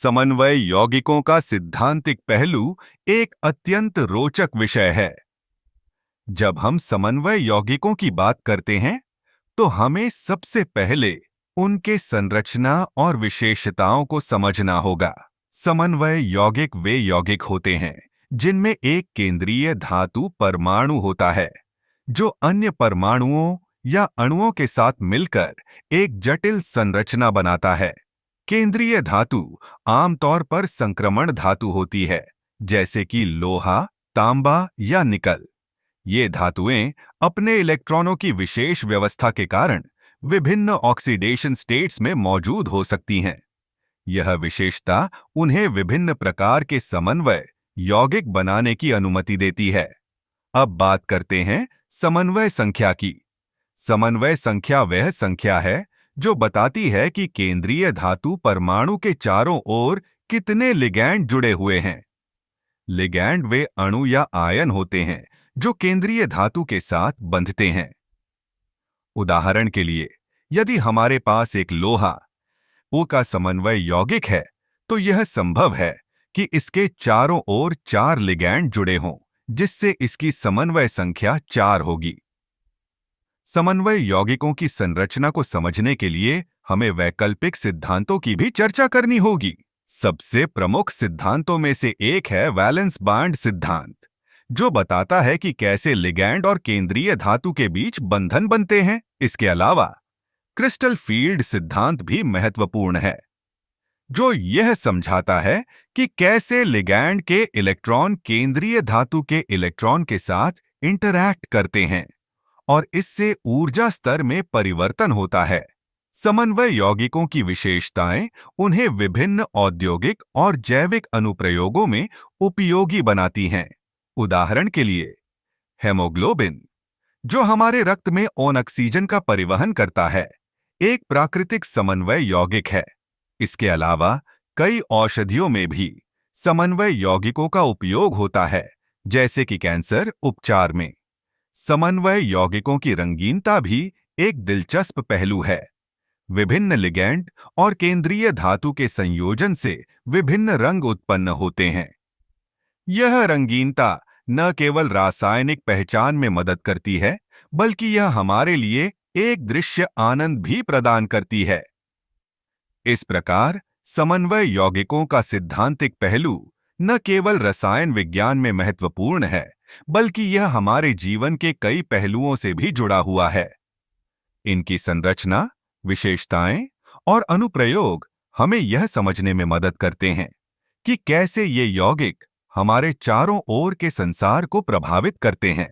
समन्वय यौगिकों का सिद्धांतिक पहलू एक अत्यंत रोचक विषय है। जब हम समन्वय यौगिकों की बात करते हैं, तो हमें सबसे पहले उनके संरचना और विशेषताओं को समझना होगा। समन्वय यौगिक वे यौगिक होते हैं जिनमें एक केंद्रीय धातु परमाणु होता है, जो अन्य परमाणुओं या अणुओं के साथ मिलकर एक जटिल संरचना बनाता है। केंद्रीय धातु आमतौर पर संक्रमण धातु होती है, जैसे कि लोहा, तांबा या निकल। ये धातुएं अपने इलेक्ट्रॉनों की विशेष व्यवस्था के कारण विभिन्न ऑक्सीडेशन स्टेट्स में मौजूद हो सकती हैं। यह विशेषता उन्हें विभिन्न प्रकार के समन्वय यौगिक बनाने की अनुमति देती है। अब बात करते हैं समन्वय संख्या की। समन्वय संख्या वह संख्या है जो बताती है कि केंद्रीय धातु परमाणु के चारों ओर कितने लिगैंड जुड़े हुए हैं। लिगैंड वे अणु या आयन होते हैं जो केंद्रीय धातु के साथ बंधते हैं। उदाहरण के लिए, यदि हमारे पास एक लोहा O का समन्वय यौगिक है, तो यह संभव है कि इसके चारों ओर 4 लिगैंड जुड़े हों, जिससे इसकी समन्वय संख्या 4 होगी। समन्वय यौगिकों की संरचना को समझने के लिए हमें वैकल्पिक सिद्धांतों की भी चर्चा करनी होगी। सबसे प्रमुख सिद्धांतों में से एक है वैलेंस बॉन्ड सिद्धांत, जो बताता है कि कैसे लिगैंड और केंद्रीय धातु के बीच बंधन बनते हैं। इसके अलावा क्रिस्टल फील्ड सिद्धांत भी महत्वपूर्ण है, जो यह समझाता है कि कैसे लिगैंड के इलेक्ट्रॉन केंद्रीय धातु के इलेक्ट्रॉन के साथ इंटरैक्ट करते हैं और इससे ऊर्जा स्तर में परिवर्तन होता है। समन्वय यौगिकों की विशेषताएं उन्हें विभिन्न औद्योगिक और जैविक अनुप्रयोगों में उपयोगी बनाती हैं। उदाहरण के लिए, हेमोग्लोबिन, जो हमारे रक्त में ऑक्सीजन का परिवहन करता है, एक प्राकृतिक समन्वय यौगिक है। इसके अलावा कई औषधियों में भी समन्वय यौगिकों का उपयोग होता है, जैसे कि कैंसर उपचार में। समन्वय यौगिकों की रंगीनता भी एक दिलचस्प पहलू है। विभिन्न लिगैंड और केंद्रीय धातु के संयोजन से विभिन्न रंग उत्पन्न होते हैं। यह रंगीनता न केवल रासायनिक पहचान में मदद करती है, बल्कि यह हमारे लिए एक दृश्य आनंद भी प्रदान करती है। इस प्रकार समन्वय यौगिकों का सिद्धांतिक पहलू न केवल रसायन विज्ञान में महत्वपूर्ण है, बल्कि यह हमारे जीवन के कई पहलुओं से भी जुड़ा हुआ है। इनकी संरचना, विशेषताएं और अनुप्रयोग हमें यह समझने में मदद करते हैं कि कैसे ये यौगिक हमारे चारों ओर के संसार को प्रभावित करते हैं।